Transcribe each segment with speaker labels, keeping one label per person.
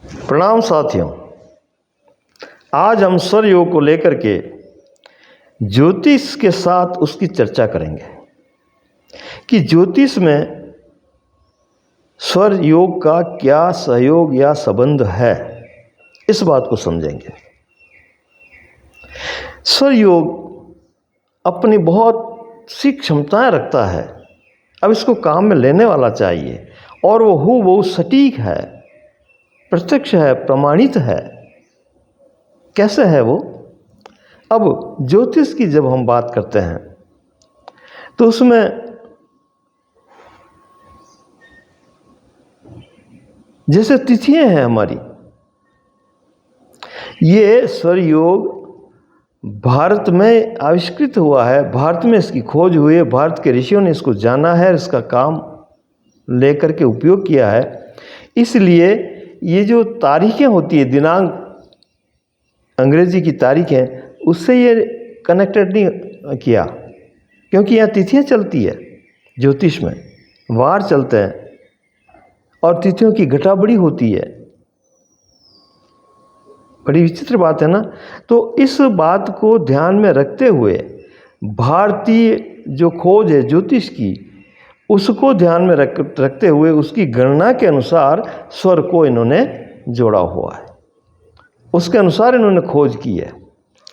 Speaker 1: प्रणाम साथियों, आज हम स्वर योग को लेकर के ज्योतिष के साथ उसकी चर्चा करेंगे कि ज्योतिष में स्वर योग का क्या सहयोग या संबंध है। इस बात को समझेंगे। स्वर योग अपनी बहुत सी क्षमताएं रखता है। अब इसको काम में लेने वाला चाहिए और वो हूबहू सटीक है, प्रत्यक्ष है, प्रमाणित है। कैसे है वो? अब ज्योतिष की जब हम बात करते हैं तो उसमें जैसे तिथियां हैं हमारी, ये स्वर योग भारत में आविष्कृत हुआ है, भारत में इसकी खोज हुई है, भारत के ऋषियों ने इसको जाना है, इसका काम लेकर के उपयोग किया है। इसलिए ये जो तारीखें होती है, दिनांक अंग्रेजी की तारीखें, उससे ये कनेक्टेड नहीं किया, क्योंकि यहाँ तिथियाँ चलती है। ज्योतिष में वार चलते हैं और तिथियों की घटा बड़ी होती है। बड़ी विचित्र बात है ना। तो इस बात को ध्यान में रखते हुए भारतीय जो खोज है ज्योतिष की, उसको ध्यान में रखते हुए उसकी गणना के अनुसार स्वर को इन्होंने जोड़ा हुआ है, उसके अनुसार इन्होंने खोज की है।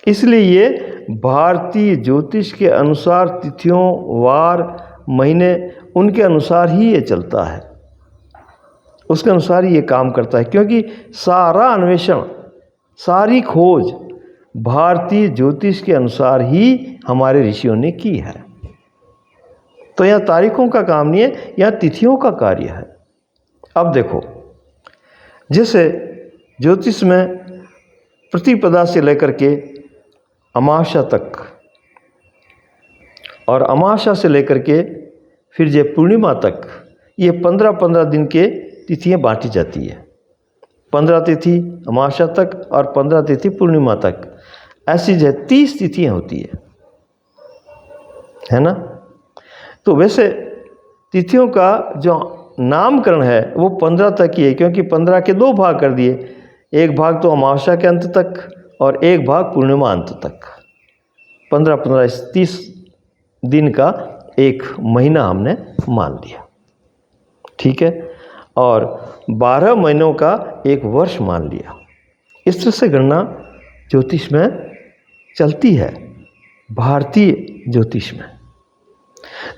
Speaker 1: इसलिए ये भारतीय ज्योतिष के अनुसार तिथियों, वार, महीने, उनके अनुसार ही ये चलता है, उसके अनुसार ही ये काम करता है, क्योंकि सारा अन्वेषण, सारी खोज भारतीय ज्योतिष के अनुसार ही हमारे ऋषियों ने की है। तो यहाँ तारीखों का काम नहीं है, यहाँ तिथियों का कार्य है। अब देखो, जैसे ज्योतिष में प्रतिपदा से लेकर के अमावस्या तक और अमावस्या से लेकर के फिर जो पूर्णिमा तक, ये 15-15 दिन के तिथियां बांटी जाती है। 15 तिथि अमावस्या तक और 15 तिथि पूर्णिमा तक, ऐसी जो 30 तिथियां होती है ना। तो वैसे तिथियों का जो नामकरण है वो 15 तक ही है, क्योंकि 15 के 2 भाग कर दिए, एक भाग तो अमावस्या के अंत तक और एक भाग पूर्णिमा अंत तक। 15-15 30 दिन का एक महीना हमने मान लिया, ठीक है, और 12 महीनों का एक वर्ष मान लिया। इस तरह से गणना ज्योतिष में चलती है, भारतीय ज्योतिष में।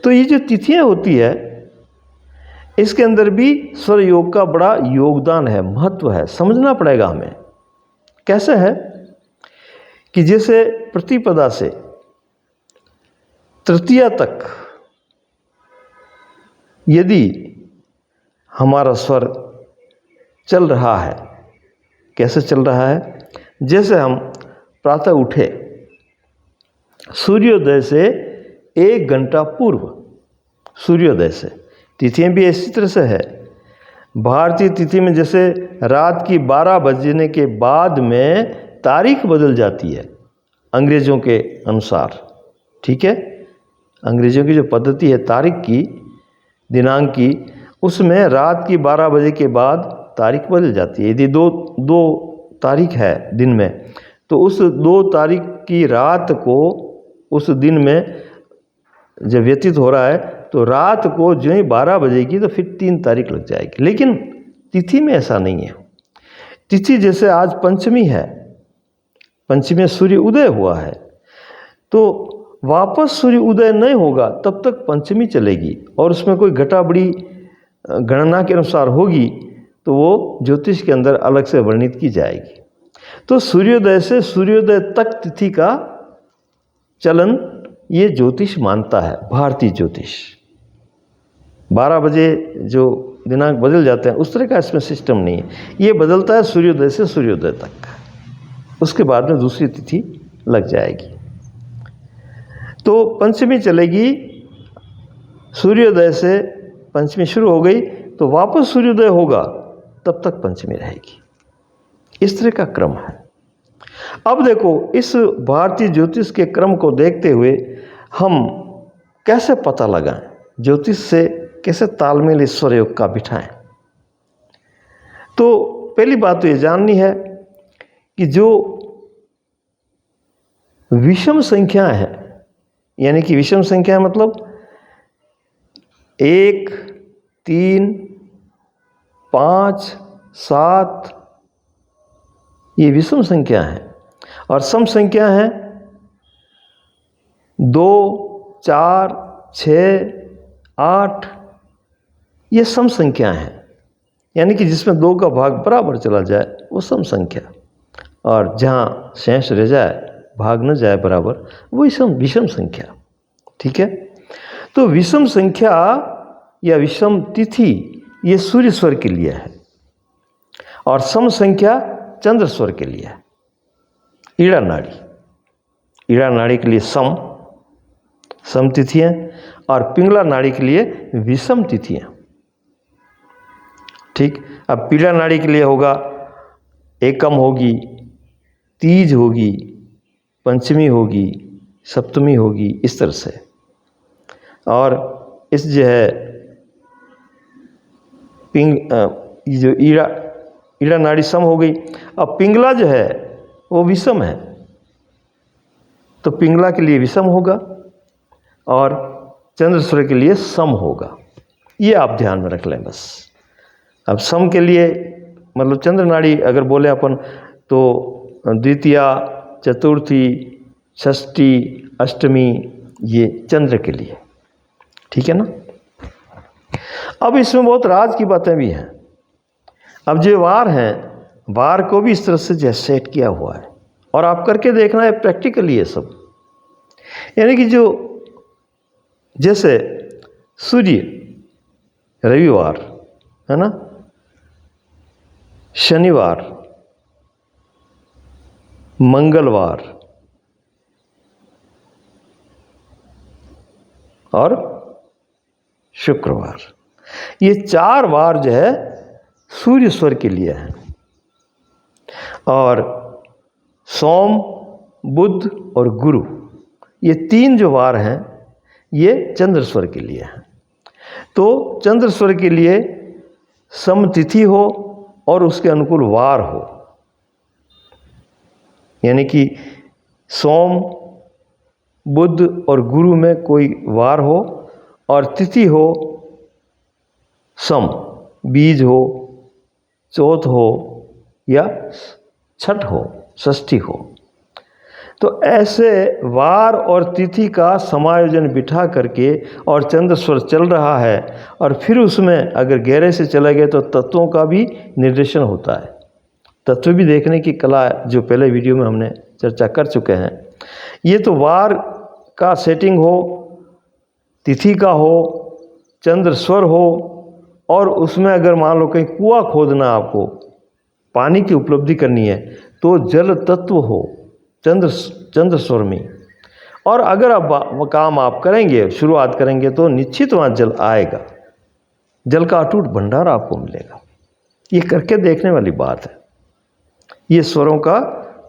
Speaker 1: तो ये जो तिथियां होती है, इसके अंदर भी स्वर योग का बड़ा योगदान है, महत्व है, समझना पड़ेगा हमें। कैसे है कि जैसे प्रतिपदा से तृतीया तक यदि हमारा स्वर चल रहा है, कैसे चल रहा है? जैसे हम प्रातः उठे, सूर्योदय से 1 घंटा पूर्व, सूर्योदय से, तिथियां भी इसी तरह से है। भारतीय तिथि में जैसे रात की 12 बजने के बाद में तारीख बदल जाती है अंग्रेज़ों के अनुसार, ठीक है। अंग्रेज़ों की जो पद्धति है तारीख की, दिनांक की, उसमें रात की 12 बजे के बाद तारीख बदल जाती है। यदि दो तारीख है दिन में, तो उस 2 तारीख की रात को उस दिन में जब व्यतीत हो रहा है, तो रात को जो ही 12 बजेगी तो फिर 3 तारीख लग जाएगी। लेकिन तिथि में ऐसा नहीं है। तिथि जैसे आज पंचमी है, पंचमी में सूर्य उदय हुआ है, तो वापस सूर्य उदय नहीं होगा तब तक पंचमी चलेगी, और उसमें कोई घटा बड़ी गणना के अनुसार होगी तो वो ज्योतिष के अंदर अलग से वर्णित की जाएगी। तो सूर्योदय से सूर्योदय तक तिथि का चलन ये ज्योतिष मानता है, भारतीय ज्योतिष। 12 बजे जो दिनांक बदल जाते हैं, उस तरह का इसमें सिस्टम नहीं है। ये बदलता है सूर्योदय से सूर्योदय तक, उसके बाद में दूसरी तिथि लग जाएगी। तो पंचमी चलेगी, सूर्योदय से पंचमी शुरू हो गई तो वापस सूर्योदय होगा, तब तक पंचमी रहेगी। इस तरह का क्रम है। अब देखो, इस भारतीय ज्योतिष के क्रम को देखते हुए हम कैसे पता लगाएं, ज्योतिष से कैसे तालमेल इस स्वर योग का बिठाएं। तो पहली बात तो ये जाननी है कि जो विषम संख्या है, यानी कि विषम संख्या मतलब 1, 3, 5, 7 ये विषम संख्या है, और सम संख्या है 2, 4, 6, 8 ये सम संख्या है, यानी कि जिसमें 2 का भाग बराबर चला जाए वो सम संख्या, और जहाँ शेष रह जाए, भाग न जाए बराबर, वो विषम संख्या। ठीक है, तो विषम संख्या या विषम तिथि ये सूर्य स्वर के लिए है, और सम संख्या चंद्र स्वर के लिए है। ईड़ा नाड़ी के लिए सम तिथियाँ, और पिंगला नाड़ी के लिए विषम तिथियाँ। ठीक, अब पीला नाड़ी के लिए होगा एकम होगी, तीज होगी, पंचमी होगी, सप्तमी होगी, इस तरह से। और इस जो है जो ईड़ा नाड़ी सम हो गई। अब पिंगला जो है वो विषम है, तो पिंगला के लिए विषम होगा और चंद्रस्वर के लिए सम होगा। ये आप ध्यान में रख लें बस। अब सम के लिए मतलब चंद्र नाड़ी अगर बोले अपन तो द्वितीया, चतुर्थी, षष्ठी, अष्टमी ये चंद्र के लिए। ठीक है ना। अब इसमें बहुत राज की बातें भी हैं। अब जो वार हैं, वार को भी इस तरह से जैसे सेट किया हुआ है, और आप करके देखना है प्रैक्टिकली ये सब। यानी कि जो जैसे सूर्य रविवार है ना, शनिवार, मंगलवार और शुक्रवार, ये 4 वार जो है सूर्य स्वर के लिए है, और सोम, बुध और गुरु ये 3 जो वार हैं ये चंद्र स्वर के लिए हैं। तो चंद्र स्वर के लिए समतिथि हो और उसके अनुकूल वार हो, यानी कि सोम, बुध और गुरु में कोई वार हो, और तिथि हो सम, बीज हो, चौथ हो या छठ हो, षष्ठी हो। तो ऐसे वार और तिथि का समायोजन बिठा करके, और चंद्र स्वर चल रहा है, और फिर उसमें अगर गहरे से चले गए तो तत्वों का भी निर्देशन होता है। तत्व भी देखने की कला जो पहले वीडियो में हमने चर्चा कर चुके हैं। ये तो वार का सेटिंग हो, तिथि का हो, चंद्र स्वर हो, और उसमें अगर मान लो कहीं कुआं खोदना, आपको पानी की उपलब्धि करनी है, तो जल तत्व हो चंद्र स्वर में। और अगर अब काम आप करेंगे, शुरुआत करेंगे, तो निश्चित वहाँ जल आएगा, जल का अटूट भंडार आपको मिलेगा। ये करके देखने वाली बात है। ये स्वरों का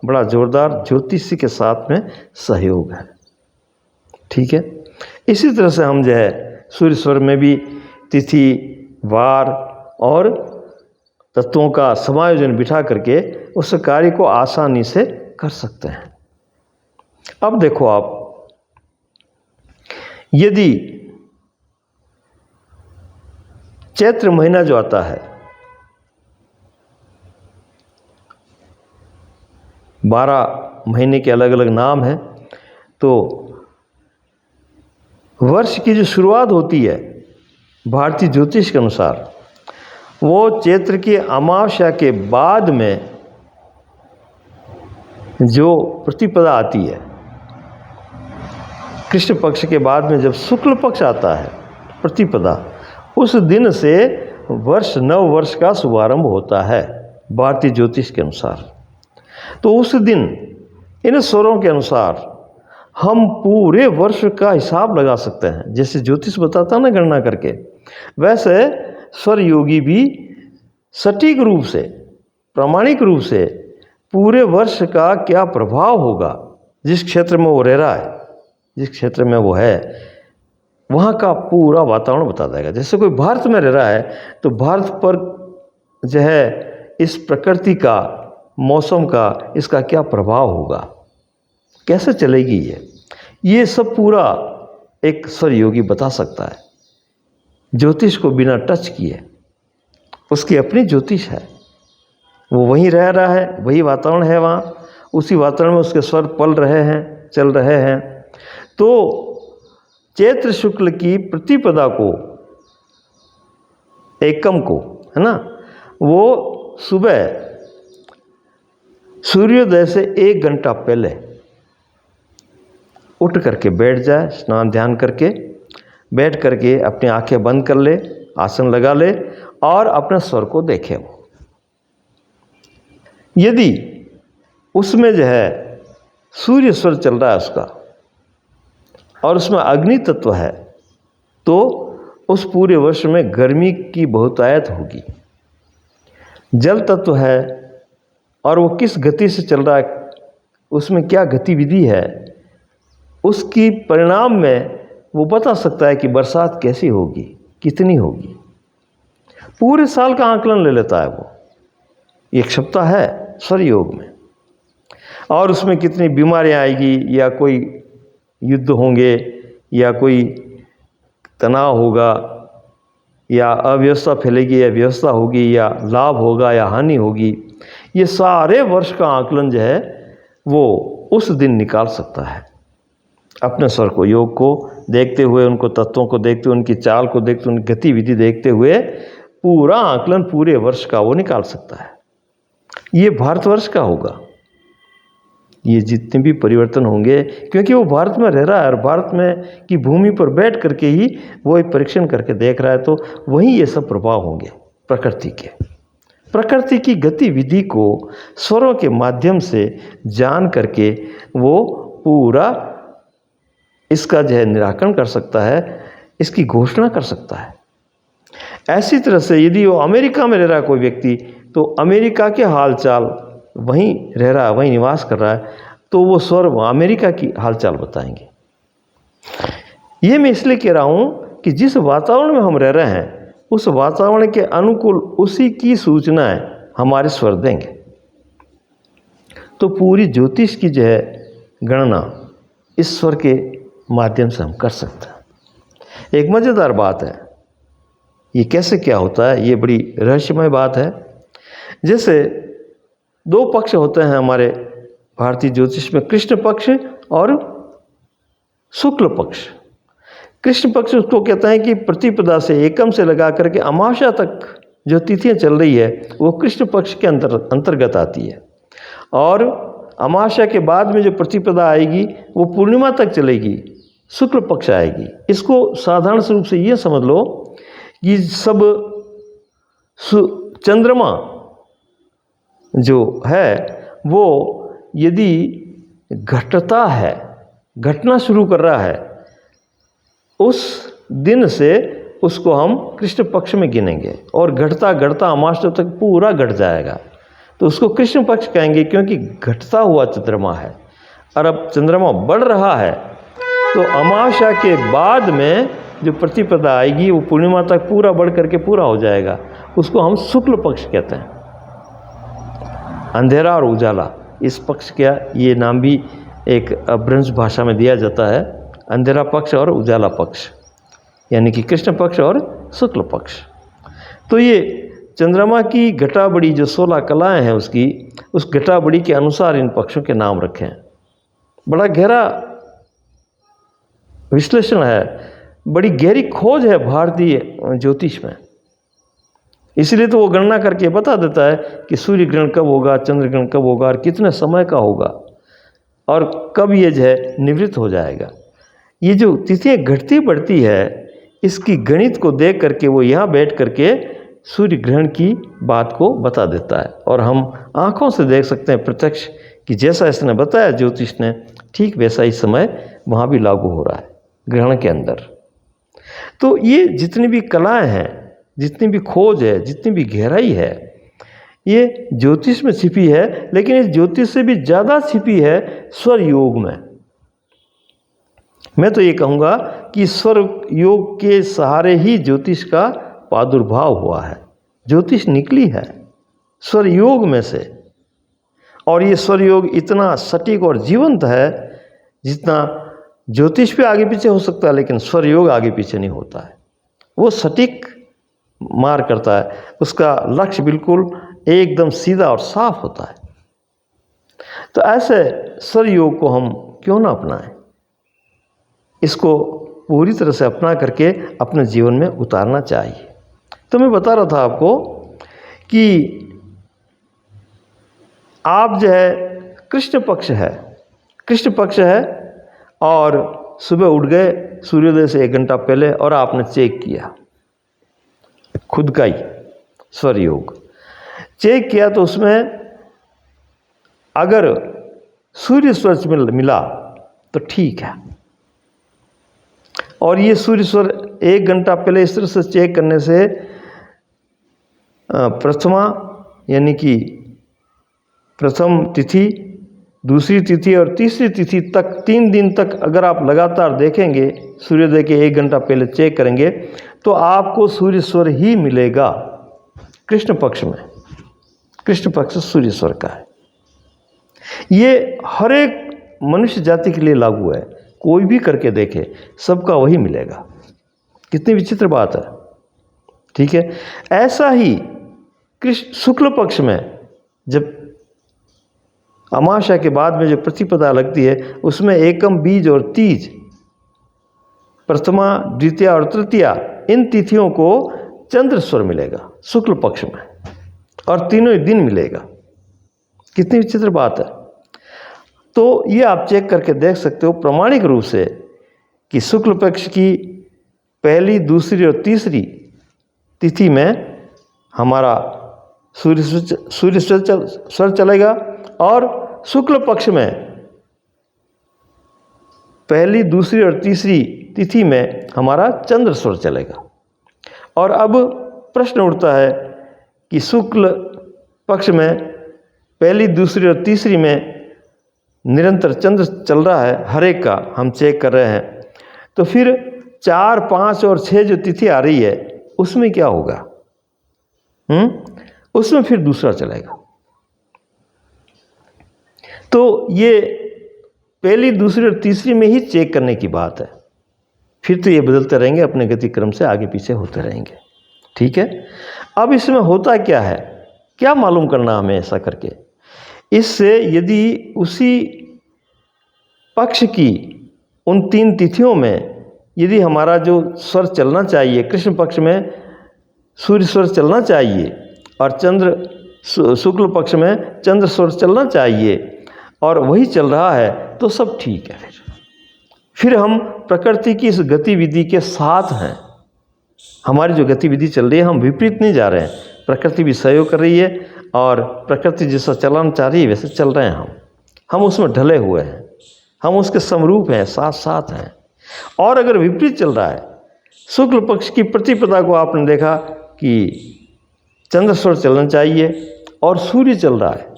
Speaker 1: बड़ा जोरदार ज्योतिषी के साथ में सहयोग है। ठीक है, इसी तरह से हम जो है सूर्य स्वर में भी तिथि, वार और तत्वों का समायोजन बिठा करके उस कार्य को आसानी से कर सकते हैं। अब देखो आप, यदि चैत्र महीना जो आता है, 12 महीने के अलग अलग नाम हैं, तो वर्ष की जो शुरुआत होती है भारतीय ज्योतिष के अनुसार, वो चैत्र की अमावस्या के बाद में जो प्रतिपदा आती है, कृष्ण पक्ष के बाद में जब शुक्ल पक्ष आता है प्रतिपदा, उस दिन से नव वर्ष का शुभारंभ होता है भारतीय ज्योतिष के अनुसार। तो उस दिन इन स्वरों के अनुसार हम पूरे वर्ष का हिसाब लगा सकते हैं। जैसे ज्योतिष बताता ना गणना करके, वैसे स्वर योगी भी सटीक रूप से, प्रामाणिक रूप से पूरे वर्ष का क्या प्रभाव होगा, जिस क्षेत्र में वो रह रहा है, जिस क्षेत्र में वो है, वहाँ का पूरा वातावरण बता देगा। जैसे कोई भारत में रह रहा है तो भारत पर जो है इस प्रकृति का, मौसम का, इसका क्या प्रभाव होगा, कैसे चलेगी ये सब पूरा एक स्वरयोगी बता सकता है। ज्योतिष को बिना टच किए, उसकी अपनी ज्योतिष है, वो वहीं रह रहा है, वही वातावरण है वहाँ, उसी वातावरण में उसके स्वर पल रहे हैं, चल रहे हैं। तो चैत्र शुक्ल की प्रतिपदा को, एकम को, है ना, वो सुबह सूर्योदय से 1 घंटा पहले उठ करके बैठ जाए, स्नान ध्यान करके बैठ करके अपनी आंखें बंद कर ले, आसन लगा ले और अपने स्वर को देखे। यदि उसमें जो है सूर्य स्वर चल रहा है उसका और उसमें अग्नि तत्व है, तो उस पूरे वर्ष में गर्मी की बहुतायत होगी। जल तत्व है और वो किस गति से चल रहा है, उसमें क्या गतिविधि है, उसकी परिणाम में वो बता सकता है कि बरसात कैसी होगी, कितनी होगी। पूरे साल का आकलन ले लेता है वो। एक सप्ताह है स्वर योग में, और उसमें कितनी बीमारियां आएगी, या कोई युद्ध होंगे, या कोई तनाव होगा, या अव्यवस्था फैलेगी या व्यवस्था होगी, या लाभ होगा या हानि होगी, ये सारे वर्ष का आकलन जो है वो उस दिन निकाल सकता है। अपने स्वर को, योग को देखते हुए, उनको तत्वों को देखते हुए, उनकी चाल को देखते हुए, उनकी गतिविधि देखते हुए पूरा आकलन पूरे वर्ष का वो निकाल सकता है। ये भारतवर्ष का होगा, ये जितने भी परिवर्तन होंगे, क्योंकि वो भारत में रह रहा है और भारत में की भूमि पर बैठ करके ही वो एक परीक्षण करके देख रहा है, तो वहीं ये सब प्रभाव होंगे प्रकृति के। प्रकृति की गतिविधि को स्वरों के माध्यम से जान करके वो पूरा इसका जो है निराकरण कर सकता है, इसकी घोषणा कर सकता है। ऐसी तरह से यदि वो अमेरिका में रह रहा है कोई व्यक्ति, तो अमेरिका के हालचाल, वहीं रह रहा है, वहीं निवास कर रहा है, तो वो स्वर अमेरिका की हालचाल बताएंगे। ये मैं इसलिए कह रहा हूँ कि जिस वातावरण में हम रह रहे हैं, उस वातावरण के अनुकूल उसी की सूचनाएं हमारे स्वर देंगे। तो पूरी ज्योतिष की जो है गणना इस स्वर के माध्यम से हम कर सकते हैं। एक मज़ेदार बात है, ये कैसे क्या होता है, ये बड़ी रहस्यमय बात है। जैसे 2 पक्ष होते हैं हमारे भारतीय ज्योतिष में, कृष्ण पक्ष और शुक्ल पक्ष। कृष्ण पक्ष उसको कहते हैं कि प्रतिपदा से, एकम से लगा करके अमावस्या तक जो तिथियां चल रही है वो कृष्ण पक्ष के अंतर्गत आती है, और अमावस्या के बाद में जो प्रतिपदा आएगी वो पूर्णिमा तक चलेगी, शुक्ल पक्ष आएगी। इसको साधारण रूप से ये समझ लो कि सब चंद्रमा जो है वो यदि घटता है, घटना शुरू कर रहा है, उस दिन से उसको हम कृष्ण पक्ष में गिनेंगे, और घटता घटता अमावस्या तक पूरा घट जाएगा, तो उसको कृष्ण पक्ष कहेंगे, क्योंकि घटता हुआ चंद्रमा है। और अब चंद्रमा बढ़ रहा है, तो अमावस्या के बाद में जो प्रतिपदा आएगी वो पूर्णिमा तक पूरा बढ़ करके पूरा हो जाएगा, उसको हम शुक्ल पक्ष कहते हैं। अंधेरा और उजाला, इस पक्ष का ये नाम भी एक अपभ्रंश भाषा में दिया जाता है, अंधेरा पक्ष और उजाला पक्ष, यानी कि कृष्ण पक्ष और शुक्ल पक्ष। तो ये चंद्रमा की घटाबड़ी जो 16 कलाएं हैं उसकी, उस घटाबड़ी के अनुसार इन पक्षों के नाम रखे हैं। बड़ा गहरा विश्लेषण है, बड़ी गहरी खोज है भारतीय ज्योतिष में। इसलिए तो वो गणना करके बता देता है कि सूर्य ग्रहण कब होगा, चंद्र ग्रहण कब होगा, और कितने समय का होगा, और कब ये जो है निवृत्त हो जाएगा। ये जो तिथियाँ घटती बढ़ती है, इसकी गणित को देख करके वो यहाँ बैठ करके सूर्य ग्रहण की बात को बता देता है, और हम आँखों से देख सकते हैं प्रत्यक्ष कि जैसा इसने बताया ज्योतिष ने, ठीक वैसा ही समय वहाँ भी लागू हो रहा है ग्रहण के अंदर। तो ये जितनी भी कलाएं हैं, जितनी भी खोज है, जितनी भी गहराई है, ये ज्योतिष में छिपी है, लेकिन इस ज्योतिष से भी ज़्यादा छिपी है स्वर योग में। मैं तो ये कहूँगा कि स्वर योग के सहारे ही ज्योतिष का प्रादुर्भाव हुआ है, ज्योतिष निकली है स्वर योग में से। और ये स्वर योग इतना सटीक और जीवंत है जितना ज्योतिष पे आगे पीछे हो सकता है, लेकिन स्वर योग आगे पीछे नहीं होता है। वो सटीक मार करता है, उसका लक्ष्य बिल्कुल एकदम सीधा और साफ होता है। तो ऐसे स्वर योग को हम क्यों ना अपनाएं, इसको पूरी तरह से अपना करके अपने जीवन में उतारना चाहिए। तो मैं बता रहा था आपको कि आप जो है कृष्ण पक्ष है और सुबह उठ गए सूर्योदय से 1 घंटा पहले और आपने चेक किया खुद का ही स्वर योग चेक किया, तो उसमें अगर सूर्य स्वर मिला तो ठीक है। और ये सूर्य स्वर 1 घंटा पहले इस तरह से चेक करने से प्रथमा यानी कि प्रथम तिथि, दूसरी तिथि और तीसरी तिथि तक 3 दिन तक अगर आप लगातार देखेंगे, सूर्योदय के 1 घंटा पहले चेक करेंगे, तो आपको सूर्य स्वर ही मिलेगा कृष्ण पक्ष में। कृष्ण पक्ष सूर्य स्वर का है। ये हर एक मनुष्य जाति के लिए लागू है, कोई भी करके देखे सबका वही मिलेगा। कितनी विचित्र बात है, ठीक है। ऐसा ही कृष्ण शुक्ल पक्ष में जब अमावस्या के बाद में जो प्रतिपदा लगती है, उसमें एकम, बीज और तीज, प्रथमा, द्वितीया और तृतीया, इन तिथियों को चंद्र स्वर मिलेगा शुक्ल पक्ष में, और तीनों ही दिन मिलेगा। कितनी विचित्र बात है। तो ये आप चेक करके देख सकते हो प्रामाणिक रूप से कि शुक्ल पक्ष की पहली, दूसरी और तीसरी तिथि में हमारा सूर्य स्वर चलेगा, और शुक्ल पक्ष में पहली, दूसरी और तीसरी तिथि में हमारा चंद्र स्वर चलेगा। और अब प्रश्न उठता है कि शुक्ल पक्ष में पहली, दूसरी और तीसरी में निरंतर चंद्र चल रहा है, हर एक का हम चेक कर रहे हैं, तो फिर 4, 5 और 6 जो तिथि आ रही है उसमें क्या होगा? उसमें फिर दूसरा चलेगा। तो ये पहली, दूसरी और तीसरी में ही चेक करने की बात है। फिर तो ये बदलते रहेंगे, अपने गति क्रम से आगे पीछे होते रहेंगे, ठीक है। अब इसमें होता क्या है, क्या मालूम करना हमें ऐसा करके? इससे यदि उसी पक्ष की उन 3 तिथियों में यदि हमारा जो स्वर चलना चाहिए, कृष्ण पक्ष में सूर्य स्वर चलना चाहिए और शुक्ल पक्ष में चंद्र स्वर चलना चाहिए, और वही चल रहा है, तो सब ठीक है। फिर हम प्रकृति की इस गतिविधि के साथ हैं। हमारी जो गतिविधि चल रही है, हम विपरीत नहीं जा रहे हैं, प्रकृति भी सहयोग कर रही है और प्रकृति जैसा चलाना चाह रही है वैसे चल रहे हैं हम उसमें ढले हुए हैं, हम उसके समरूप हैं, साथ साथ हैं। और अगर विपरीत चल रहा है, शुक्ल पक्ष की प्रतिपदा को आपने देखा कि चंद्र स्वर चलना चाहिए और सूर्य चल रहा है,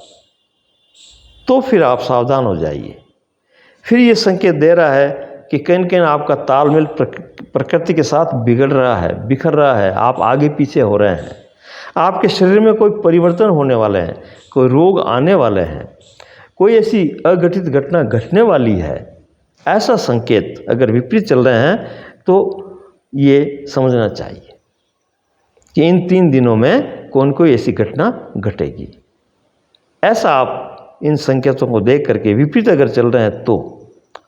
Speaker 1: तो फिर आप सावधान हो जाइए। फिर ये संकेत दे रहा है कि कहीं न कहीं आपका तालमेल प्रकृति के साथ बिगड़ रहा है, बिखर रहा है, आप आगे पीछे हो रहे हैं, आपके शरीर में कोई परिवर्तन होने वाले हैं, कोई रोग आने वाले हैं, कोई ऐसी अघटित घटना घटने वाली है। ऐसा संकेत अगर विपरीत चल रहे हैं तो ये समझना चाहिए कि इन 3 दिनों में कोई ऐसी घटना घटेगी। ऐसा आप इन संकेतों को देख करके विपरीत अगर चल रहे हैं तो,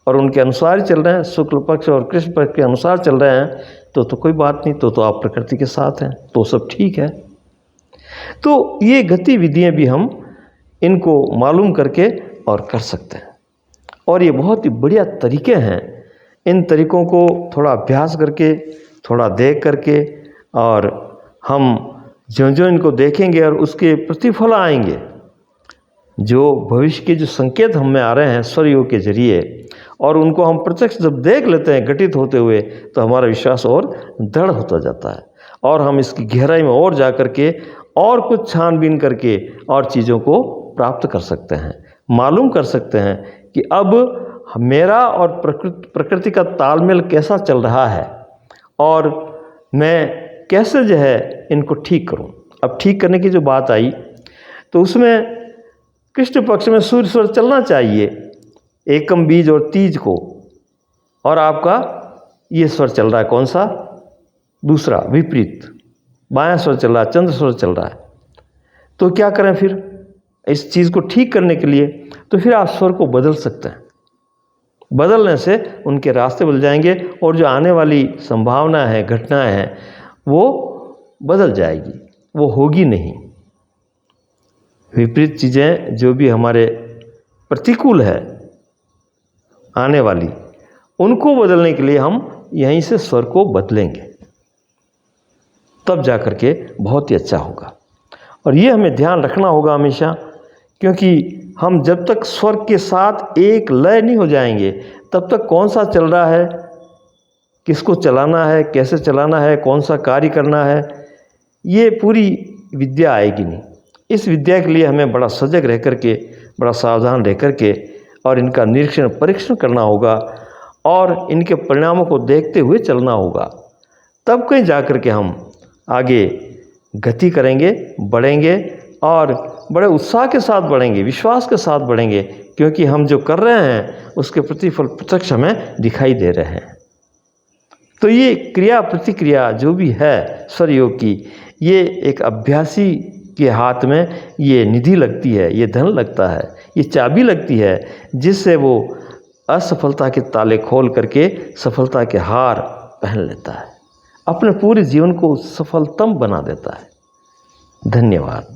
Speaker 1: और उनके अनुसार ही चल रहे हैं, शुक्ल पक्ष और कृष्ण पक्ष के अनुसार चल रहे हैं, तो कोई बात नहीं, तो आप प्रकृति के साथ हैं, तो सब ठीक है। तो ये गतिविधियां भी हम इनको मालूम करके और कर सकते हैं, और ये बहुत ही बढ़िया तरीके हैं। इन तरीकों को थोड़ा अभ्यास करके, थोड़ा देख करके, और हम जो इनको देखेंगे और उसके प्रतिफल आएंगे, जो भविष्य के जो संकेत हम में आ रहे हैं स्वर योग के जरिए, और उनको हम प्रत्यक्ष जब देख लेते हैं घटित होते हुए, तो हमारा विश्वास और दृढ़ होता जाता है, और हम इसकी गहराई में और जा करके और कुछ छानबीन करके और चीज़ों को प्राप्त कर सकते हैं, मालूम कर सकते हैं कि अब मेरा और प्रकृति का तालमेल कैसा चल रहा है, और मैं कैसे जो है इनको ठीक करूं। अब ठीक करने की जो बात आई, तो उसमें कृष्ण पक्ष में सूर्य स्वर चलना चाहिए, एकम बीज और तीज को, और आपका ये स्वर चल रहा है कौन सा, दूसरा विपरीत, बायां स्वर चल रहा है, चंद्र स्वर चल रहा है। तो क्या करें फिर इस चीज़ को ठीक करने के लिए? तो फिर आप स्वर को बदल सकते हैं। बदलने से उनके रास्ते बदल जाएंगे और जो आने वाली संभावना है, घटनाएं हैं, वो बदल जाएगी, वो होगी नहीं। विपरीत चीज़ें जो भी हमारे प्रतिकूल है आने वाली, उनको बदलने के लिए हम यहीं से स्वर को बदलेंगे, तब जा कर के बहुत ही अच्छा होगा। और ये हमें ध्यान रखना होगा हमेशा, क्योंकि हम जब तक स्वर के साथ एक लय नहीं हो जाएंगे, तब तक कौन सा चल रहा है, किसको चलाना है, कैसे चलाना है, कौन सा कार्य करना है, ये पूरी विद्या आएगी नहीं। इस विद्या के लिए हमें बड़ा सजग रह कर के, बड़ा सावधान रह कर के और इनका निरीक्षण परीक्षण करना होगा और इनके परिणामों को देखते हुए चलना होगा। तब कहीं जा कर के हम आगे गति करेंगे, बढ़ेंगे और बड़े उत्साह के साथ बढ़ेंगे, विश्वास के साथ बढ़ेंगे, क्योंकि हम जो कर रहे हैं उसके प्रतिफल प्रत्यक्ष हमें दिखाई दे रहे हैं। तो ये क्रिया प्रतिक्रिया जो भी है स्वर योग की, ये एक अभ्यासी के हाथ में ये निधि लगती है, ये धन लगता है, ये चाबी लगती है, जिससे वो असफलता के ताले खोल करके सफलता के हार पहन लेता है, अपने पूरे जीवन को सफलतम बना देता है। धन्यवाद।